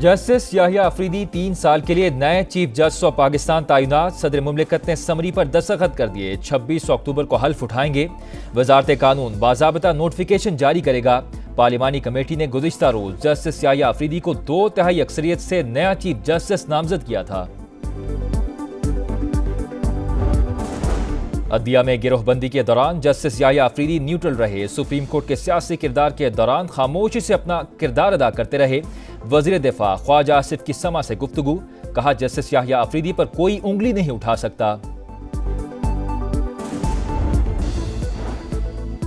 Justice Yahya Afridi 3 साल के लिए नए चीफ जस्टिस ऑफ पाकिस्तान तैनात। सदर मुमलिकत ने समरी पर दस्तखत कर दिए। 26 अक्टूबर को हल्फ उठाएंगे। वजारत कानून बाज़ाब्ता नोटिफिकेशन जारी करेगा। पार्लिमानी कमेटी ने गुज़िश्ता रोज जस्टिस याहिया अफरीदी को 2/3 अक्सरियत से नया चीफ जस्टिस नामजद किया था। अदलिया में गिरोहबंदी के दौरान जस्टिस याहिया अफरीदी न्यूट्रल रहे। सुप्रीम कोर्ट के सियासी किरदार के दौरान खामोशी से अपना किरदार अदा करते रहे। वजीर दिफा ख्वाजा आसिफ की समा से गुफ्तगू, कहा जस्टिस याहिया अफरीदी पर कोई उंगली नहीं उठा सकता।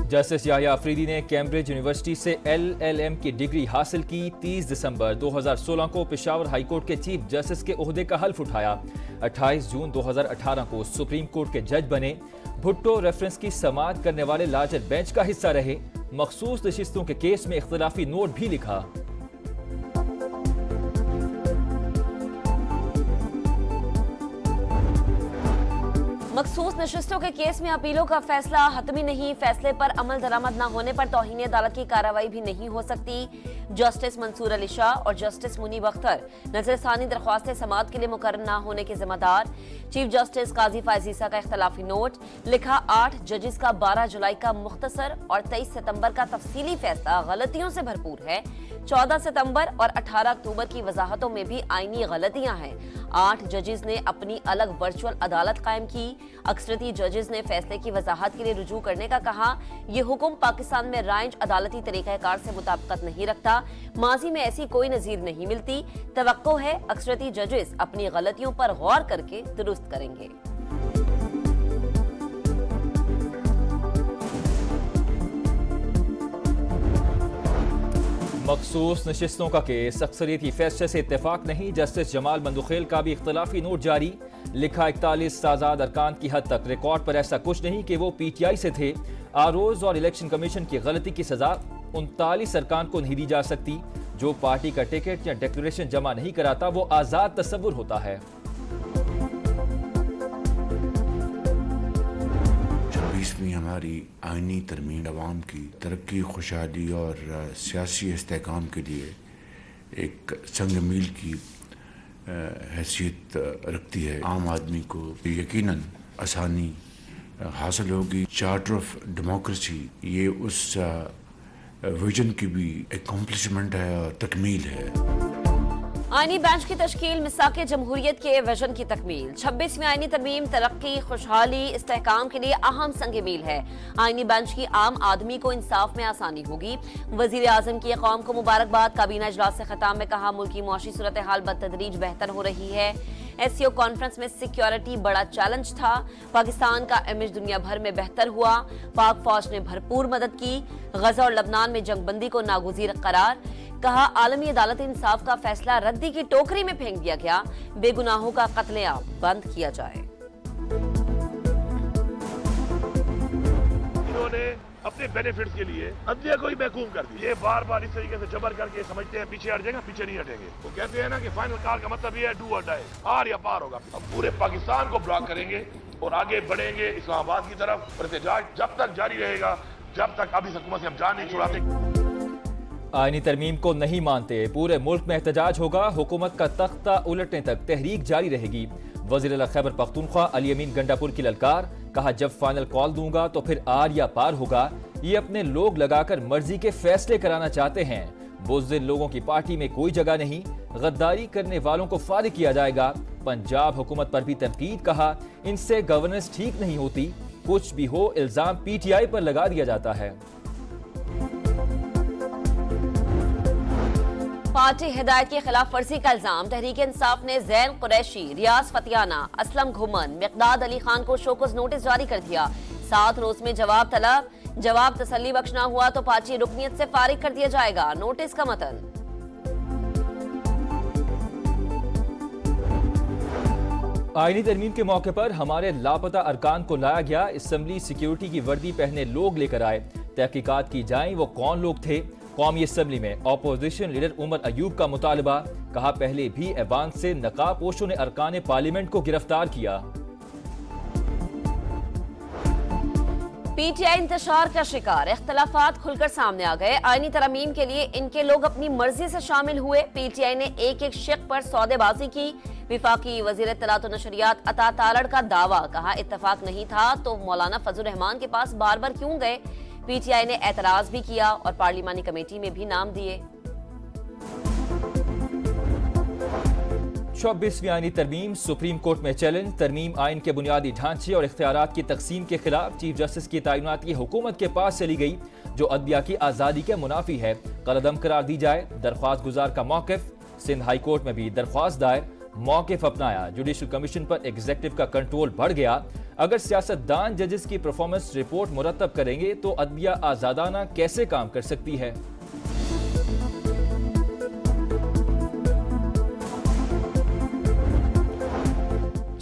जस्टिस याहिया अफरीदी ने कैम्ब्रिज यूनिवर्सिटी से LLM की डिग्री हासिल की। 30 दिसंबर 2016 को पेशावर हाई कोर्ट के चीफ जस्टिस के ओहदे का हल्फ उठाया। 28 जून 2018 को सुप्रीम कोर्ट के जज बने। भुट्टो रेफरेंस की समाअत करने वाले लार्जर बेंच का हिस्सा रहे। मखसूस नशिस्तों के केस में इख्तिलाफी नोट भी लिखा। मखसूस नशिस्तों के केस में अपीलों का फैसला हतमी नहीं। फैसले पर अमल दरामद न होने पर तौहीन अदालत की कार्रवाई भी नहीं हो सकती। जस्टिस मंसूर अली शाह और जस्टिस मुनीब अख्तर नजरसानी दरख्वास्तें समाअत के लिए मुकर्रर न होने के जिम्मेदार। चीफ जस्टिस काजी फायजीसा का इख्तलाफी नोट लिखा। 8 जजेस का 12 जुलाई का मुख्तसर और 23 सितंबर का तफसीली फैसला गलतियों से भरपूर है। 14 सितंबर और 18 अक्टूबर की वजाहतों में भी आईनी गलतियां हैं। 8 जजेस ने अपनी अलग वर्चुअल अदालत कायम की। अक्सरती जजेस ने फैसले की वजाहत के लिए रुजू करने का कहा। यह हुक्म पाकिस्तान में राइज अदालती तरीक़ाकार से मुताबिकत नहीं रखता। माजी में ऐसी कोई नजीर नहीं मिलती। तवक्को है अक्सरती जजेस अपनी गलतियों पर गौर करके दुरुस्त करेंगे। मखसूस नशिस्तों का केस अक्सरियती फैसले से इत्तेफाक नहीं। जस्टिस जमाल मंदुखेल का भी इख्तिलाफी नोट जारी। लिखा 41 आजाद अरकान की हद तक रिकॉर्ड पर ऐसा कुछ नहीं कि वो PTI से थे। आरोज और इलेक्शन कमीशन की गलती की सजा 39 अरकान को नहीं दी जा सकती। जो पार्टी का टिकट या डिक्लेरेशन जमा नहीं कराता वो आजाद तस्वुर होता है। 26वीं हमारी आईनी तरमीम अवाम की तरक्की, खुशहाली और सियासी इस्तेहकाम के लिए एक संग मील की हैसियत रखती है। आम आदमी को यकीनन आसानी हासिल होगी। चार्टर ऑफ डेमोक्रेसी ये उस विजन की भी एकम्प्लिशमेंट है और तकमील है। आईनी बेंच की तश्कील मिसाक जमहूरियत के विजन की तकमील। 26वीं आईनी तरमीम तरक्की, खुशहाली, इस्तेहकाम के लिए अहम संग मील है। आईनी बेंच की आम आदमी को इंसाफ में आसानी होगी। वजीर आजम की कौम को मुबारकबाद। काबीना इजलास से खिताब में कहा मुल्क की मुआशी सूरत हाल बतदरीज बेहतर हो रही है। SCO कॉन्फ्रेंस में सिक्योरिटी बड़ा चैलेंज था। पाकिस्तान का इमेज दुनिया भर में बेहतर हुआ। पाक फौज ने भरपूर मदद की। गजा और लबनान में जंगबंदी को नागुज़ीर करार। कहा आलमी अदालत इंसाफ का फैसला रद्दी की टोकरी में फेंक दिया गया। बेगुनाहों का कत्लेआम बंद किया जाए। इन्होंने अपने बेनिफिट्स के लिए अदलिया को ही महकूम कर दिया। ये बार बार इस तरीके से जबर करके समझते हैं पीछे हट जाएगा, पीछे नहीं हटेंगे। वो कहते हैं ना कि फाइनल कॉल का मतलब ये है डू और डाई, हार या पार होगा। अब पूरे पाकिस्तान को ब्लॉक करेंगे और आगे बढ़ेंगे इस्लामाबाद की तरफ। एहतजाज जब तक जारी रहेगा, जब तक अभी हुकूमत से हम जान नहीं छुड़ाते। आईनी तरमीम को नहीं मानते, पूरे मुल्क में एहतजाज होगा। हुकूमत का तख्ता उलटने तक तहरीक जारी रहेगी। वज़ीर खैबर पख्तूनख्वा अली अमीन गंडापुर की ललकार। कहा जब फाइनल कॉल दूंगा तो फिर आर या पार होगा। ये अपने लोग लगाकर मर्जी के फैसले कराना चाहते हैं। बुज़दिल लोगों की पार्टी में कोई जगह नहीं। गद्दारी करने वालों को फारिग किया जाएगा। पंजाब हुकूमत पर भी तनकीद। कहा इनसे गवर्नेंस ठीक नहीं होती। कुछ भी हो इल्जाम PTI पर लगा दिया जाता है। पार्टी हिदायत की खिलाफ वर्जी का इल्जाम। तहरीक इंसाफ ने जैन कुरैशी, रियाज फतियाना, असलम घुमन, मिक़दाद अली खान को शोकॉज नोटिस जारी कर दिया। 7 रोज में जवाब तलब। जवाब तसल्ली बख्श ना हुआ तो पार्टी रुकनियत से फारिग कर दिया जाएगा। नोटिस का मतन। आईनी तरमीम के मौके पर हमारे लापता अरकान को लाया गया। असेंबली सिक्योरिटी की वर्दी पहने लोग लेकर आए। तहकीकात की जाए वो कौन लोग थे। कौमी असेंबली में अपोजिशन लीडर उमर अयूब का मुतालबा। कहा पहले भी ऐवान से नकाबपोशों ने अरकान पार्लियामेंट को गिरफ्तार किया। पीटीआई इंतशार का शिकार, इख्तलाफात खुलकर सामने आ गए। आईनी तरमीम के लिए इनके लोग अपनी मर्जी से शामिल हुए। पीटीआई ने एक एक शिक पर सौदेबाजी की। विफाकी वजीर इत्तलात और नशरियात अता तालड़ का दावा, कहा इत्तफाक नहीं था तो मौलाना फजल रहमान के पास बार बार क्यों गए। पीटीआई ने एतराज भी किया और पार्लिमानी कमेटी में भी नाम दिए। 24वीं आईनी तरमीम सुप्रीम कोर्ट में चैलेंज। तरमीम आइन के बुनियादी ढांचे और इख्तियारात की तकसीम के खिलाफ चीफ जस्टिस की तैनाती हुकूमत के पास चली गई, जो अदलिया की आज़ादी के मुनाफी है, कलअदम करार दी जाए। दरख्वास्त गुजार का मौक़िफ़। सिंध हाई कोर्ट में भी दरख्वास्त दायर, मौक़िफ़ अपनाया। जुडिशल कमीशन पर एग्जीक्यूटिव का कंट्रोल बढ़ गया। अगर सियासतदान जजेस की परफॉर्मेंस रिपोर्ट मुरतब करेंगे तो अदलिया आज़ादाना कैसे काम कर सकती है।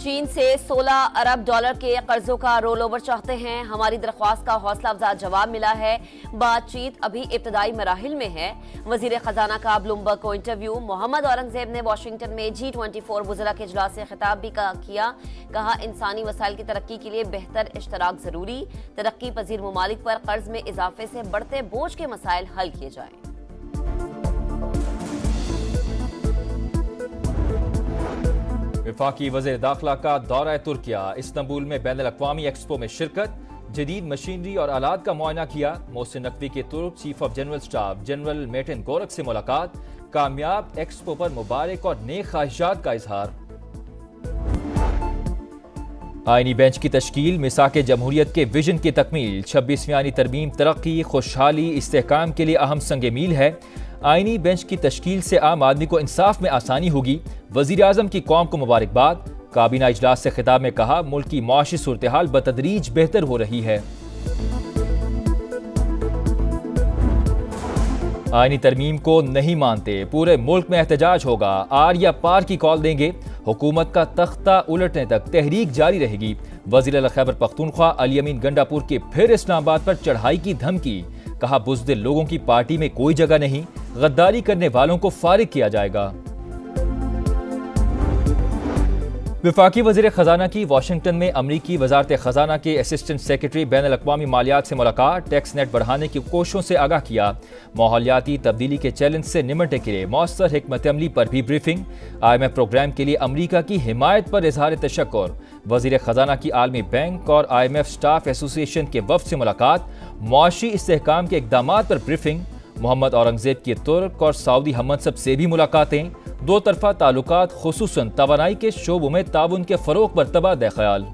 चीन से 16 अरब डॉलर के कर्जों का रोल ओवर चाहते हैं। हमारी दरख्वास्त का हौसला अफजा जवाब मिला है। बातचीत अभी इब्तदाई मराहिल में है। वजीर खजाना का ब्लूमबर्ग को इंटरव्यू। मोहम्मद औरंगजेब ने वाशिंगटन में G24 वज़रा के इजलास से खिताब भी किया। कहा इंसानी वसाइल की तरक्की के लिए बेहतर इश्तराक जरूरी। तरक्की पजीर ममालिक पर कर्ज में इजाफे से बढ़ते बोझ के मसाइल हल किए जाएं। वफाकी वज़ीर दाखिला का दौरा तुर्किया। इस्तांबुल में बैनुल-अक़वामी एक्सपो में शिरकत। जदीद मशीनरी और आलात का मुआयना किया। मोहसिन नकवी के तुर्क chief of general staff general mate in Gorakh से मुलाकात। कामयाब एक्सपो पर मुबारक और नेक ख्वाहिशात का इजहार। आईनी बेंच की तश्कील, मिसाक जमहूरियत के विजन की तकमील। 26वीं आईनी तरमीम तरक्की, खुशहाली, इस्तेहकाम के लिए अहम संग मील है। आईनी बेंच की तश्कील से आम आदमी को इंसाफ में आसानी होगी। वज़ीर आज़म की कौम को मुबारकबाद। काबीना इजलास से खिताब में कहा मुल्क की मुआशी सूरत-ए-हाल बतदरीज बेहतर हो रही है। आईनी तरमीम को नहीं मानते, पूरे मुल्क में एहतजाज होगा। आर या पार की कॉल देंगे। हुकूमत का तख्ता उलटने तक तहरीक जारी रहेगी। वज़ीर खैबर पख्तूनख्वा अली-अमीन गंडापुर की फिर इस्लामाबाद पर चढ़ाई की धमकी। कहा बुज़दिल लोगों की पार्टी में कोई जगह नहीं, गद्दारी करने वालों को फारिग किया जाएगा। वफाकी वज़ीर खजाना की वाशिंगटन में अमरीकी वजारत खजाना के असिस्टेंट सेक्रेटरी बैनुल-अक़वामी मालियात से मुलाकात। टैक्स नेट बढ़ाने की कोशिशों से आगाह किया। माहौलियाती तब्दीली के चैलेंज से निमटने के लिए मौसर हिकमत अमली पर भी ब्रीफिंग। IMF प्रोग्राम के लिए अमरीका की हिमायत पर इजहार तशक्कुर। वज़ीर खजाना की आलमी बैंक और IMF स्टाफ एसोसिएशन के वफ़द से मुलाकात। मुआशी इस्तेहकाम के इक़दामात पर ब्रीफिंग। मोहम्मद औरंगजेब की तुर्क और सऊदी हममनसब से भी मुलाकातें। दो तरफा ताल्लुकात खुसूसन तवानाई के शोबों में ताउन के फ़रोग़ पर तबादला ख्याल।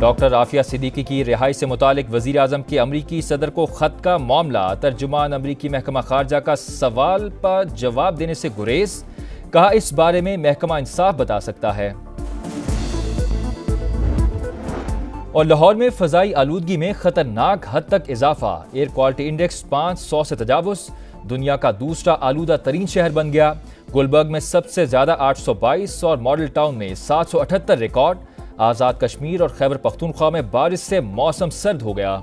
डॉक्टर आफिया सिद्दीकी की रिहाई से मुतालिक वज़ीर आज़म के अमरीकी सदर को ख़त का मामला। तर्जुमान अमरीकी महकमा खारजा का सवाल पर जवाब देने से गुरेज। कहा इस बारे में महकमा इंसाफ बता सकता है। और लाहौर में फ़ज़ाई आलूदगी में खतरनाक हद तक इजाफा। एयर क्वालिटी इंडेक्स 500 से तजावुज़। दुनिया का दूसरा आलूदा तरीन शहर बन गया। गुलबर्ग में सबसे ज़्यादा 822 और मॉडल टाउन में 778 रिकॉर्ड। आज़ाद कश्मीर और खैबर पख्तूनख्वा में बारिश से मौसम सर्द हो गया।